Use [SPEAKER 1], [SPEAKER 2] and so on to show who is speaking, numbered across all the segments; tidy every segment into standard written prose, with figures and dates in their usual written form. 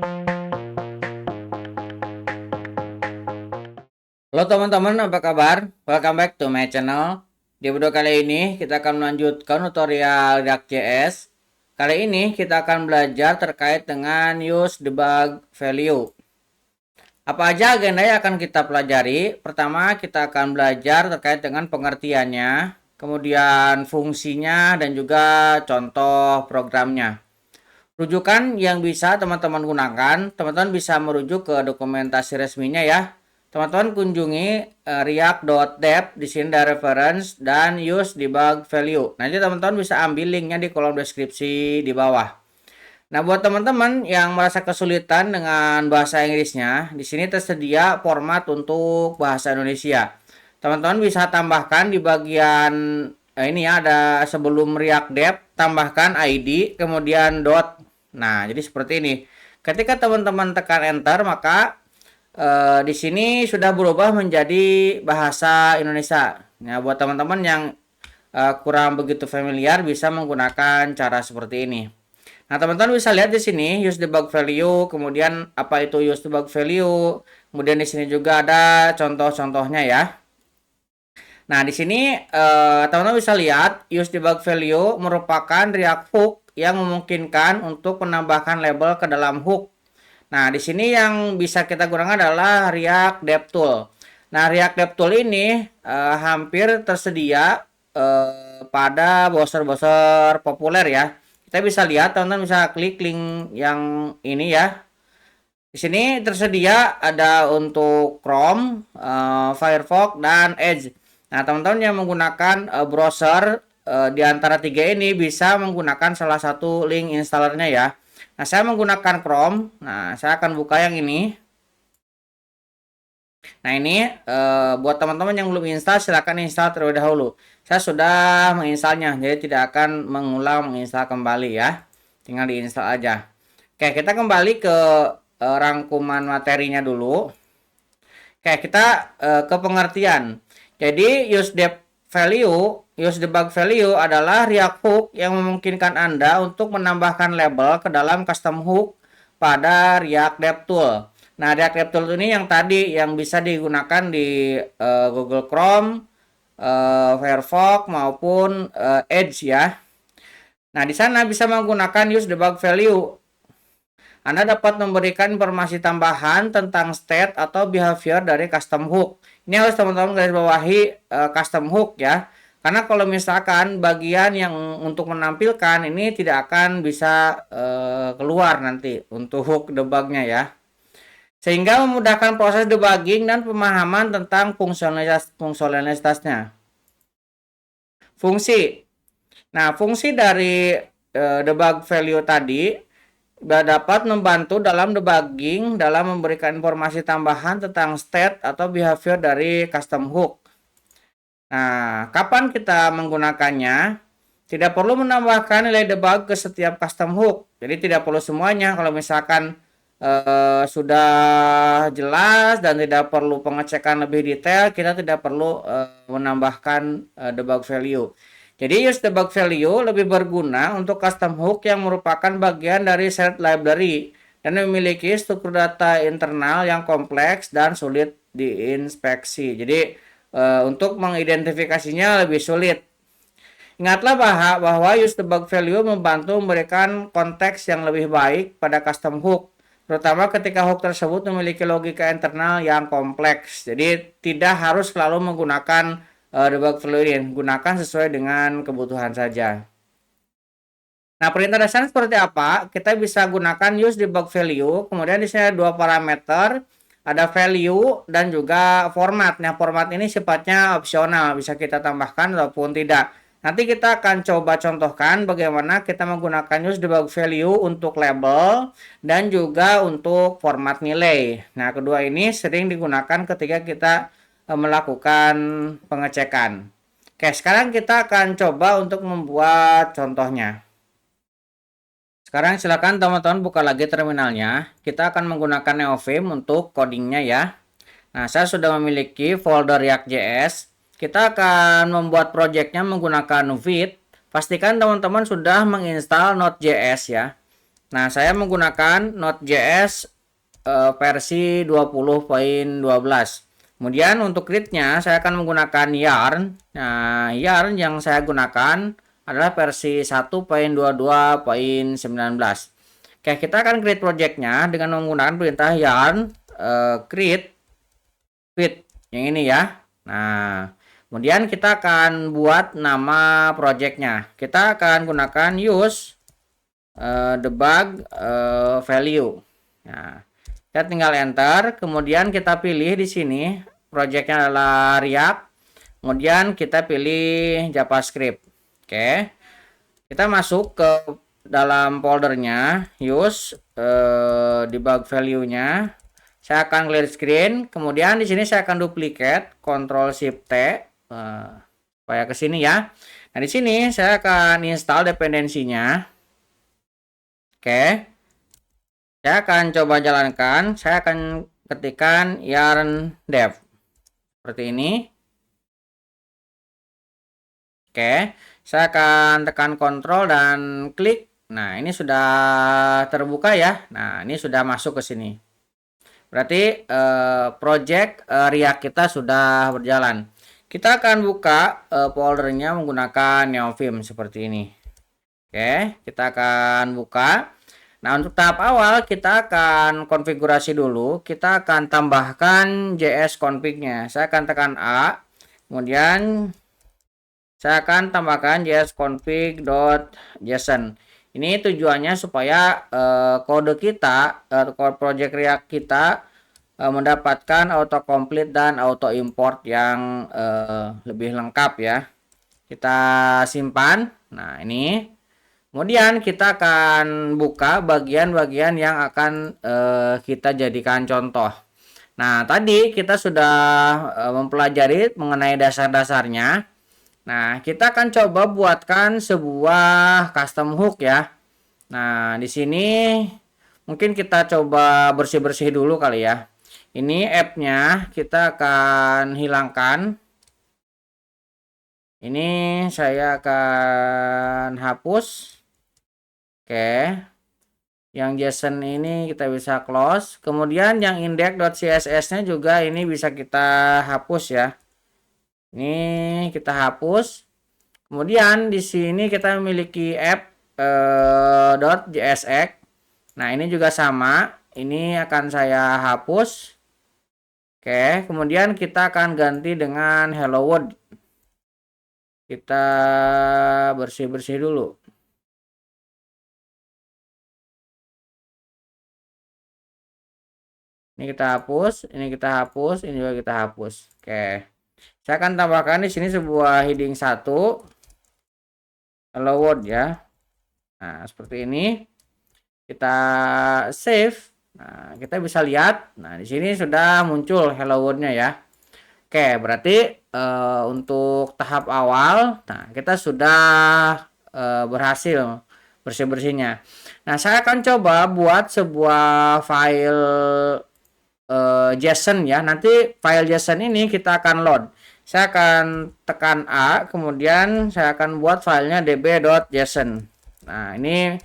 [SPEAKER 1] Halo teman-teman, apa kabar? Welcome back to my channel. Di video kali ini kita akan melanjutkan tutorial React.js. Kali ini kita akan belajar terkait dengan use debug value. Apa aja agenda yang akan kita pelajari? Pertama, kita akan belajar terkait dengan pengertiannya, kemudian fungsinya, dan juga contoh programnya. Rujukan yang bisa teman-teman gunakan, teman-teman bisa merujuk ke dokumentasi resminya ya. Teman-teman kunjungi react.dev, di sini ada reference dan use debug value. Nanti teman-teman bisa ambil linknya di kolom deskripsi di bawah. Nah, buat teman-teman yang merasa kesulitan dengan bahasa Inggrisnya, di sini tersedia format untuk bahasa Indonesia. Teman-teman bisa tambahkan di bagian ini ya, ada sebelum React Dev, tambahkan ID, kemudian dot. Nah, jadi seperti ini. Ketika teman-teman tekan enter, maka di sini sudah berubah menjadi bahasa Indonesia. Nah, buat teman-teman yang kurang begitu familiar bisa menggunakan cara seperti ini. Nah, teman-teman bisa lihat di sini use debug value, kemudian apa itu use debug value, kemudian di sini juga ada contoh-contohnya ya. Nah, di sini teman-teman bisa lihat use debug value merupakan React hook yang memungkinkan untuk menambahkan label ke dalam hook. Nah, di sini yang bisa kita gunakan adalah React DevTool. Nah, React DevTool ini hampir tersedia pada browser-browser populer ya. Kita bisa lihat, teman-teman bisa klik link yang ini ya. Di sini tersedia ada untuk Chrome, Firefox, dan Edge. Nah, teman-teman yang menggunakan browser di antara tiga ini bisa menggunakan salah satu link installernya ya. Nah, saya menggunakan Chrome. Nah, saya akan buka yang ini. Nah, ini buat teman-teman yang belum install, silakan install terlebih dahulu. Saya sudah menginstalnya, jadi tidak akan mengulang menginstal kembali ya. Tinggal diinstal aja. Oke, kita kembali ke rangkuman materinya dulu. Oke, kita ke pengertian. Jadi, use debug value adalah React hook yang memungkinkan Anda untuk menambahkan label ke dalam custom hook pada React DevTool. Nah, React DevTool ini yang tadi yang bisa digunakan di Google Chrome, Firefox maupun Edge ya. Nah, di sana bisa menggunakan use debug value. Anda dapat memberikan informasi tambahan tentang state atau behavior dari custom hook. Ini harus teman-teman garis bawahi custom hook ya. Karena kalau misalkan bagian yang untuk menampilkan ini tidak akan bisa keluar nanti untuk hook debugnya ya. Sehingga memudahkan proses debugging dan pemahaman tentang fungsionalitasnya. Fungsi. Nah, fungsi dari debug value tadi dapat membantu dalam debugging dalam memberikan informasi tambahan tentang state atau behavior dari custom hook. Nah, kapan kita menggunakannya? Tidak perlu menambahkan nilai debug ke setiap custom hook. Jadi tidak perlu semuanya. Kalau misalkan sudah jelas dan tidak perlu pengecekan lebih detail, kita tidak perlu menambahkan debug value. Jadi use debug value lebih berguna untuk custom hook yang merupakan bagian dari shared library dan memiliki struktur data internal yang kompleks dan sulit diinspeksi. Jadi untuk mengidentifikasinya lebih sulit. Ingatlah bahwa use debug value membantu memberikan konteks yang lebih baik pada custom hook, terutama ketika hook tersebut memiliki logika internal yang kompleks. Jadi tidak harus selalu menggunakan debug value ini, gunakan sesuai dengan kebutuhan saja. Nah, perintah dasarnya seperti apa? Kita bisa gunakan use debug value, kemudian di sini ada dua parameter, ada value dan juga format. Nah, format ini sifatnya opsional, bisa kita tambahkan ataupun tidak. Nanti kita akan coba contohkan bagaimana kita menggunakan use debug value untuk label dan juga untuk format nilai. Nah, kedua ini sering digunakan ketika kita melakukan pengecekan. Oke, sekarang kita akan coba untuk membuat contohnya. Sekarang silakan teman-teman buka lagi terminalnya. Kita akan menggunakan Neovim untuk codingnya ya. Nah, saya sudah memiliki folder React.js. Kita akan membuat projectnya menggunakan Vite. Pastikan teman-teman sudah menginstal Node.js ya. Nah, saya menggunakan Node.js versi 20.12. Kemudian untuk read-nya saya akan menggunakan Yarn. Nah, Yarn yang saya gunakan adalah versi 1.22.19. Oke, kita akan create project-nya dengan menggunakan perintah yarn create yang ini ya. Nah, kemudian kita akan buat nama project-nya. Kita akan gunakan use debug value. Nah, kita tinggal enter, kemudian kita pilih di sini projectnya adalah React, kemudian kita pilih JavaScript. Oke, kita masuk ke dalam foldernya use debug value-nya. Saya akan clear screen, kemudian di sini saya akan duplicate Ctrl Shift T supaya ke sini ya. Nah, di sini saya akan install dependensinya. Oke. Saya akan coba jalankan, saya akan ketikkan yarn dev seperti ini. Oke, saya akan tekan Ctrl dan klik. Nah, ini sudah terbuka ya. Nah, ini sudah masuk ke sini. Berarti project React kita sudah berjalan. Kita akan buka foldernya menggunakan NeoVim seperti ini. Oke, kita akan buka. Nah, untuk tahap awal kita akan konfigurasi dulu. Kita akan tambahkan JS config-nya. Saya akan tekan A. Kemudian saya akan tambahkan jsconfig.json. Ini tujuannya supaya kode kita, kode project React kita mendapatkan autocomplete dan auto import yang lebih lengkap ya. Kita simpan. Nah, ini. Kemudian kita akan buka bagian-bagian yang akan kita jadikan contoh. Nah, tadi kita sudah mempelajari mengenai dasar-dasarnya. Nah, kita akan coba buatkan sebuah custom hook ya. Nah, di sini mungkin kita coba bersih-bersih dulu kali ya. Ini app-nya kita akan hilangkan. Ini saya akan hapus. Oke, yang JSON ini kita bisa close. Kemudian yang index.css-nya juga ini bisa kita hapus ya. Ini kita hapus. Kemudian di sini kita memiliki app .jsx. Nah, ini juga sama. Ini akan saya hapus. Oke, kemudian kita akan ganti dengan hello world. Kita bersih-bersih dulu. Ini kita hapus, ini kita hapus, ini juga kita hapus. Oke. Saya akan tambahkan di sini sebuah heading 1 hello world ya. Nah, seperti ini. Kita save. Nah, kita bisa lihat. Nah, di sini sudah muncul hello world-nya ya. Oke, berarti untuk tahap awal, nah kita sudah berhasil bersih-bersihnya. Nah, saya akan coba buat sebuah file JSON ya. Nanti file JSON ini kita akan load. Saya akan tekan A, kemudian saya akan buat filenya db.json. Nah, ini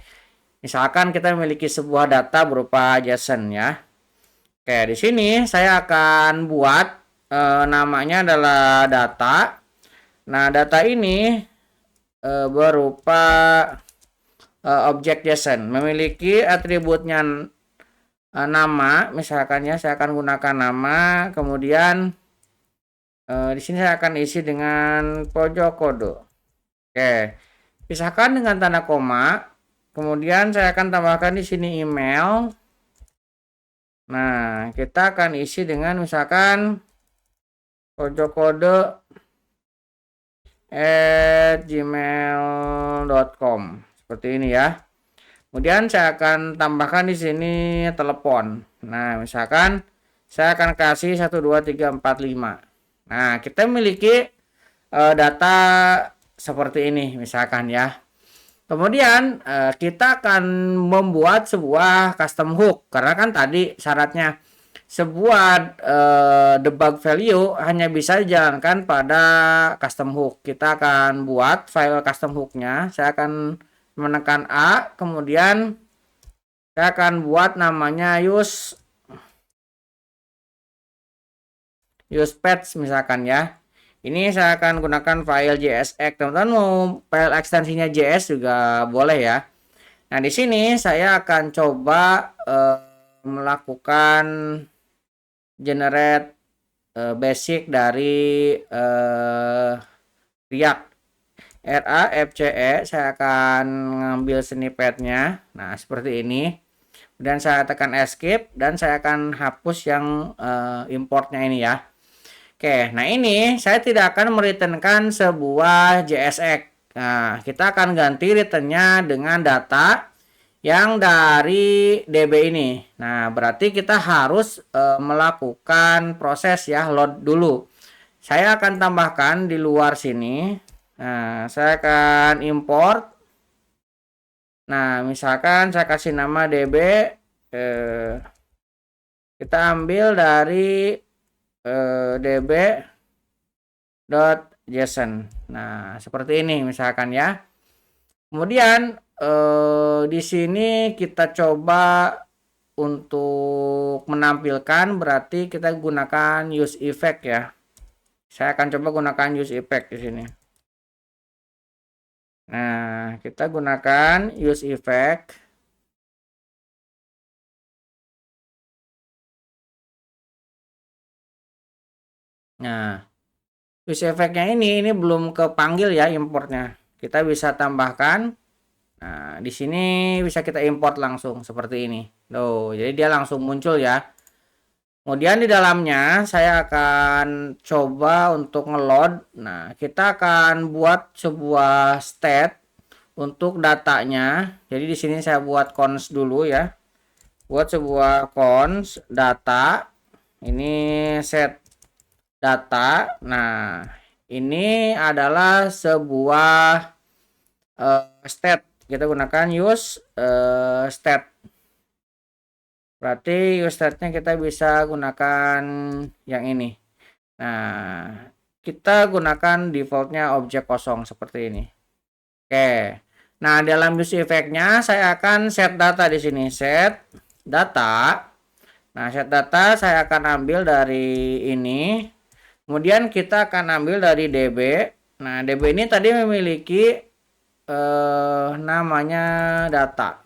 [SPEAKER 1] misalkan kita memiliki sebuah data berupa JSON ya. Oke, di sini saya akan buat namanya adalah data. Nah, data ini berupa objek JSON, memiliki atributnya nama, misalkan ya saya akan gunakan nama, kemudian di sini saya akan isi dengan pojok kode. Oke, pisahkan dengan tanda koma, kemudian saya akan tambahkan di sini email. Nah, kita akan isi dengan misalkan pojok kode @gmail.com seperti ini ya. Kemudian saya akan tambahkan di sini telepon. Nah, misalkan saya akan kasih 12345. Nah, kita memiliki data seperti ini misalkan ya. Kemudian kita akan membuat sebuah custom hook karena kan tadi syaratnya sebuah debug value hanya bisa dijalankan pada custom hook. Kita akan buat file custom hooknya. Saya akan menekan A, kemudian Saya akan buat namanya use patch misalkan ya. Ini saya akan gunakan file JSX. Teman-teman mau file ekstensinya JS juga boleh ya. Nah, di sini saya akan coba melakukan generate basic dari React. RAFCE, saya akan ngambil snippetnya. Nah, seperti ini. Dan saya tekan escape dan saya akan hapus yang importnya ini ya. Oke, nah ini saya tidak akan mereturnkan sebuah JSX. Nah, kita akan ganti returnnya dengan data yang dari DB ini. Nah, berarti kita harus melakukan proses ya, load dulu. Saya akan tambahkan di luar sini. Nah, saya akan import. Nah, misalkan saya kasih nama DB. Kita ambil dari db.json. Nah, seperti ini misalkan ya. Kemudian di sini kita coba untuk menampilkan, berarti kita gunakan use effect ya. Saya akan coba gunakan use effect di sini. Nah, kita gunakan use effect. Nah, use effect-nya ini belum kepanggil ya importnya. Kita bisa tambahkan. Nah, di sini bisa kita import langsung seperti ini. Tuh, jadi dia langsung muncul ya. Kemudian di dalamnya saya akan coba untuk ngeload. Nah, kita akan buat sebuah state untuk datanya. Jadi di sini saya buat cons dulu ya. Buat sebuah cons data. Ini set data. Nah, ini adalah sebuah state. Kita gunakan use state. Berarti use state-nya kita bisa gunakan yang ini. Nah, kita gunakan defaultnya objek kosong seperti ini. Oke. Nah, dalam use effect-nya saya akan set data di sini. Set data. Nah, set data saya akan ambil dari ini. Kemudian kita akan ambil dari DB. Nah, DB ini tadi memiliki namanya data.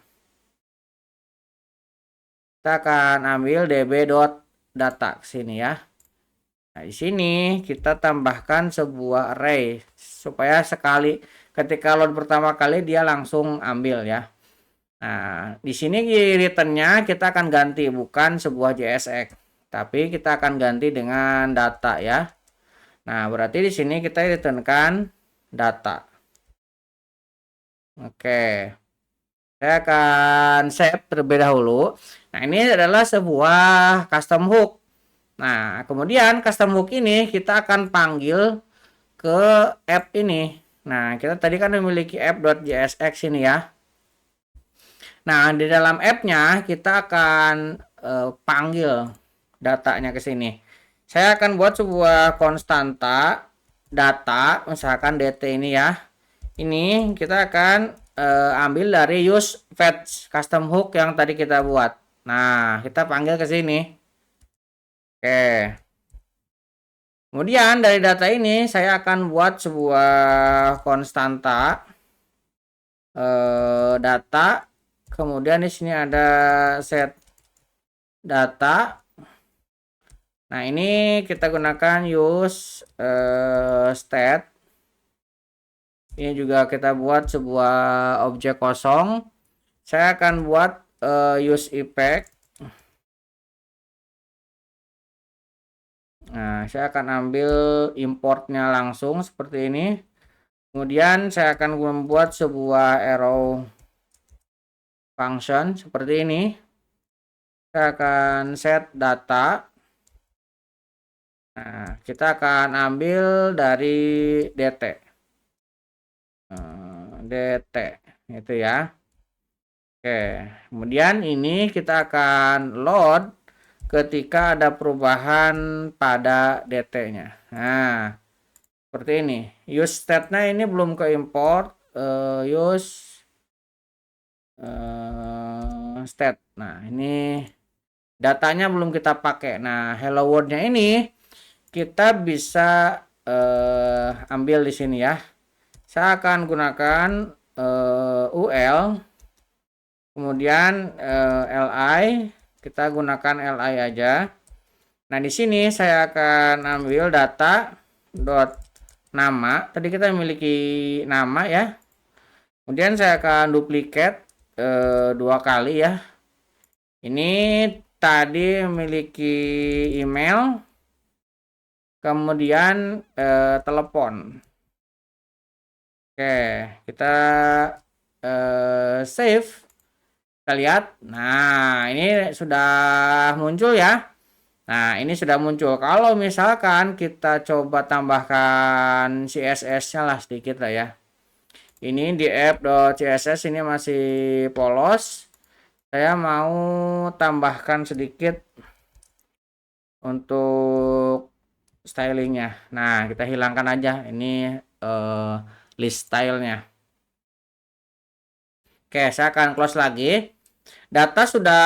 [SPEAKER 1] Kita akan ambil db.data ke sini ya. Nah, di sini kita tambahkan sebuah array supaya sekali ketika load pertama kali dia langsung ambil ya. Nah, di sini returnnya kita akan ganti bukan sebuah JSX, tapi kita akan ganti dengan data ya. Nah, berarti di sini kita returnkan data. Oke. Saya akan save terlebih dahulu. Nah, ini adalah sebuah custom hook. Nah, kemudian custom hook ini kita akan panggil ke app ini. Nah, kita tadi kan memiliki app.jsx ini ya. Nah, di dalam app-nya kita akan panggil datanya ke sini. Saya akan buat sebuah konstanta data, misalkan dt ini ya. Ini kita akan ambil dari use fetch custom hook yang tadi kita buat. Nah, kita panggil ke sini. Oke. Kemudian dari data ini saya akan buat sebuah konstanta data. Kemudian di sini ada set data. Nah, ini kita gunakan use state. Ini juga kita buat sebuah objek kosong. Saya akan buat use effect. Nah, saya akan ambil importnya langsung seperti ini. Kemudian saya akan membuat sebuah arrow function seperti ini. Saya akan set data. Nah, kita akan ambil dari dt. dt itu ya. Oke, kemudian ini kita akan load ketika ada perubahan pada dt-nya. Nah, seperti ini. Use state-nya ini belum ke import. Use state. Nah, ini datanya belum kita pakai. Nah, hello world-nya ini kita bisa ambil di sini ya. Saya akan gunakan ul, kemudian li, kita gunakan li aja. Nah, di sini saya akan ambil data dot nama. Tadi kita memiliki nama ya. Kemudian saya akan duplikat 2 kali ya. Ini tadi memiliki email, kemudian telepon. Oke, kita save. Kita lihat. Nah, ini sudah muncul ya. Nah, ini sudah muncul. Kalau misalkan kita coba tambahkan CSS-nya lah sedikit lah ya. Ini di app.css ini masih polos. Saya mau tambahkan sedikit untuk stylingnya. Nah, kita hilangkan aja ini list stylenya. Oke, saya akan close lagi. Data sudah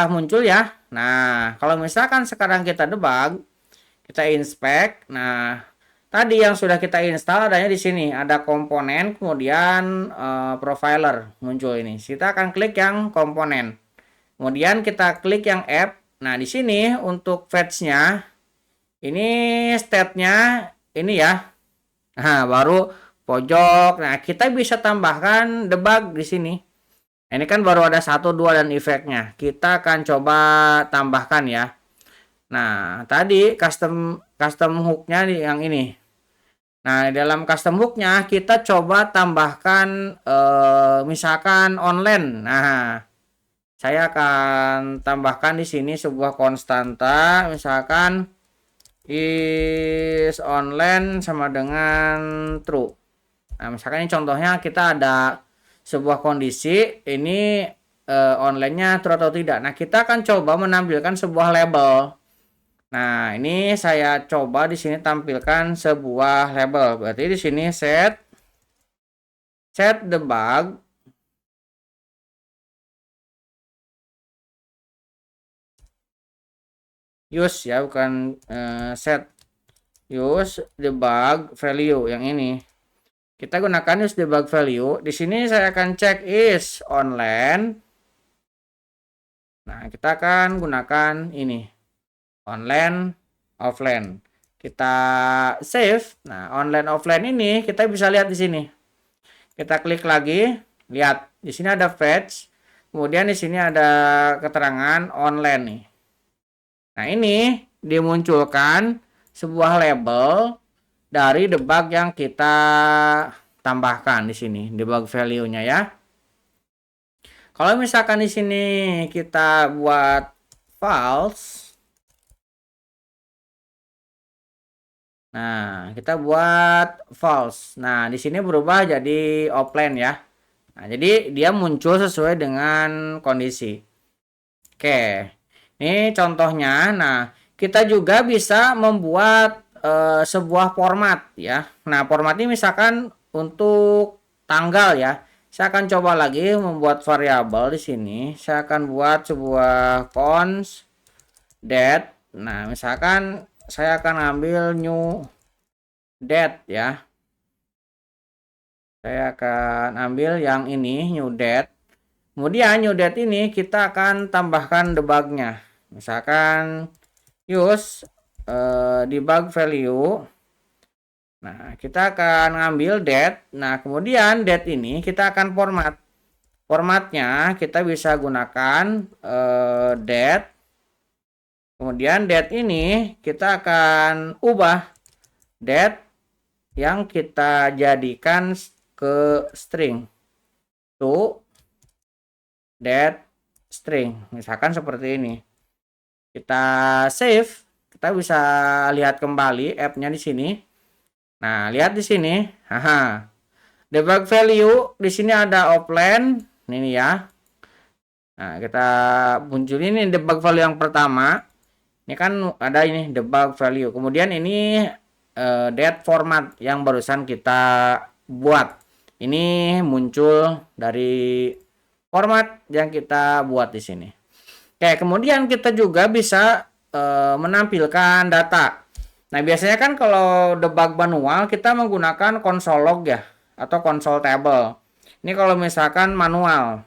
[SPEAKER 1] muncul ya. Nah, kalau misalkan sekarang kita debug, kita inspect. Nah, tadi yang sudah kita install adanya di sini, ada komponen, kemudian profiler muncul ini. Kita akan klik yang komponen. Kemudian kita klik yang app. Nah, di sini untuk fetch-nya ini state-nya ini ya. Nah, baru pojok. Nah, kita bisa tambahkan debug di sini. Ini kan baru ada 1, 2 dan efeknya. Kita akan coba tambahkan ya. Nah, tadi custom hook-nya yang ini. Nah, dalam custom hook-nya kita coba tambahkan misalkan online. Nah, saya akan tambahkan di sini sebuah konstanta, misalkan is online sama dengan true. Nah, misalkan ini contohnya kita ada sebuah kondisi, ini online-nya true atau tidak. Nah, kita akan coba menampilkan sebuah label. Nah, ini saya coba di sini tampilkan sebuah label. Berarti di sini set debug use ya, bukan set use debug value yang ini. Kita gunakan use debug value. Di sini saya akan cek is online. Nah, kita akan gunakan ini. Online, offline. Kita save. Nah, online offline ini kita bisa lihat di sini. Kita klik lagi, lihat di sini ada fetch. Kemudian di sini ada keterangan online nih. Nah, ini dimunculkan sebuah label dari debug yang kita tambahkan di sini, debug value-nya ya. Kalau misalkan di sini kita buat false. Nah, kita buat false. Nah, di sini berubah jadi offline ya. Nah, jadi dia muncul sesuai dengan kondisi. Oke. Ini contohnya. Nah, kita juga bisa membuat sebuah format ya. Nah, format ini misalkan untuk tanggal ya. Saya akan coba lagi membuat variabel di sini. Saya akan buat sebuah const date. Nah, misalkan saya akan ambil new date ya. Saya akan ambil yang ini new date. Kemudian new date ini kita akan tambahkan debugnya. Misalkan use debug value. Nah, kita akan ngambil date. Nah, kemudian date ini kita akan format. Formatnya kita bisa gunakan date. Kemudian date ini kita akan ubah date yang kita jadikan ke string to date string. Misalkan seperti ini. Kita save. Kita bisa lihat kembali app-nya di sini. Nah, lihat di sini. Haha. Debug value di sini ada offline. Ini ya. Nah, kita muncul ini debug value yang pertama. Ini kan ada ini debug value. Kemudian ini date format yang barusan kita buat. Ini muncul dari format yang kita buat di sini. Oke, kemudian kita juga bisa menampilkan data. Nah, biasanya kan kalau debug manual kita menggunakan console log ya atau console table. Ini kalau misalkan manual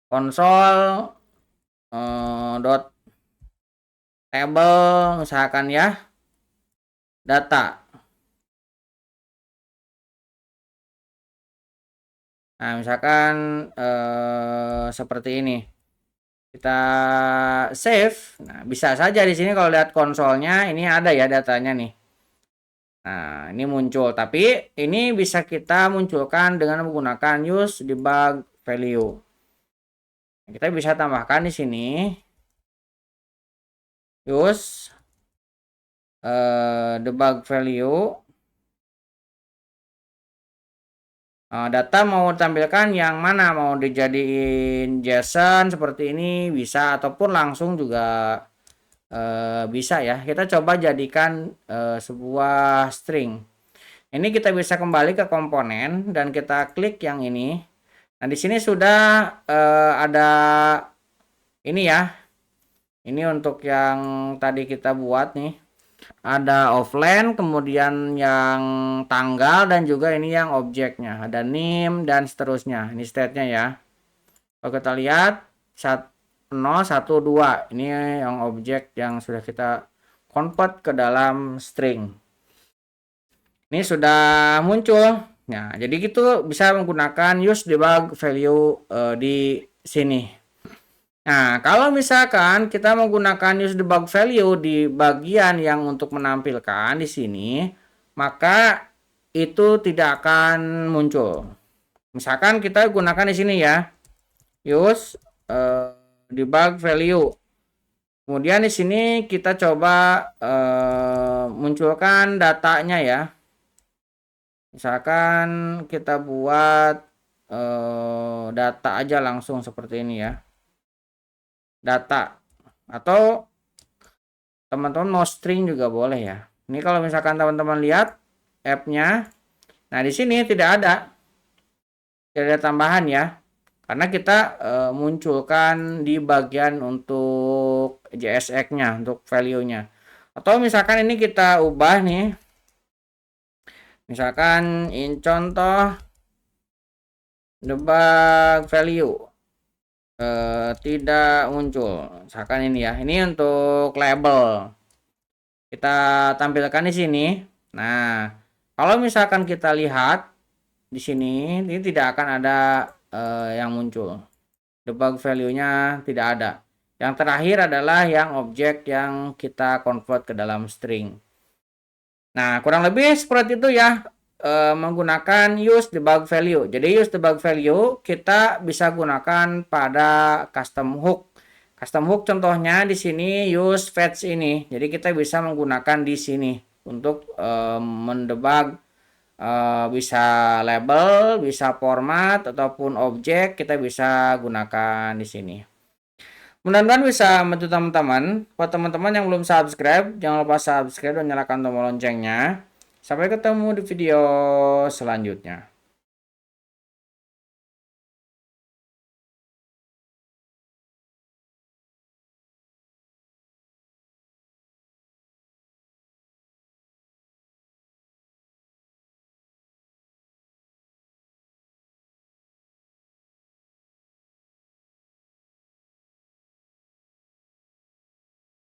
[SPEAKER 1] console dot table misalkan ya data. Nah, misalkan seperti ini. Kita save. Nah, bisa saja di sini kalau lihat konsolnya ini ada ya datanya nih. Nah, ini muncul, tapi ini bisa kita munculkan dengan menggunakan use debug value. Kita bisa tambahkan di sini use debug value. Data mau tampilkan yang mana, mau dijadiin JSON seperti ini bisa, ataupun langsung juga bisa ya. Kita coba jadikan sebuah string. Ini kita bisa kembali ke komponen dan kita klik yang ini. Nah, di sini sudah ada ini ya. Ini untuk yang tadi kita buat nih. Ada offline, kemudian yang tanggal, dan juga ini yang objeknya. Ada name dan seterusnya. Ini state-nya ya. Kalau kita lihat 0, 1, 2. Ini yang objek yang sudah kita convert ke dalam string. Ini sudah muncul. Nah, jadi gitu bisa menggunakan use debug value di sini. Nah, kalau misalkan kita menggunakan use debug value di bagian yang untuk menampilkan di sini, maka itu tidak akan muncul. Misalkan kita gunakan di sini ya, use debug value. Kemudian di sini kita coba munculkan datanya ya. Misalkan kita buat data aja langsung seperti ini ya. Data, atau teman-teman mau string juga boleh ya. Ini kalau misalkan teman-teman lihat app-nya, nah di sini tidak ada tambahan ya, karena kita munculkan di bagian untuk JSX-nya, untuk value-nya. Atau misalkan ini kita ubah nih, misalkan in contoh debug value tidak muncul, misalkan ini ya. Ini untuk label kita tampilkan di sini. Nah, kalau misalkan kita lihat di sini, ini tidak akan ada yang muncul, debug value-nya tidak ada. Yang terakhir adalah yang objek yang kita convert ke dalam string. Nah, kurang lebih seperti itu ya, menggunakan use debug value. Jadi use debug value kita bisa gunakan pada custom hook. Custom hook contohnya di sini use fetch ini. Jadi kita bisa menggunakan di sini untuk mendebug bisa label, bisa format, ataupun objek kita bisa gunakan di sini. Mudah-mudahan bisa membantu teman-teman. Buat teman-teman yang belum subscribe, jangan lupa subscribe dan nyalakan tombol loncengnya. Sampai ketemu di video selanjutnya.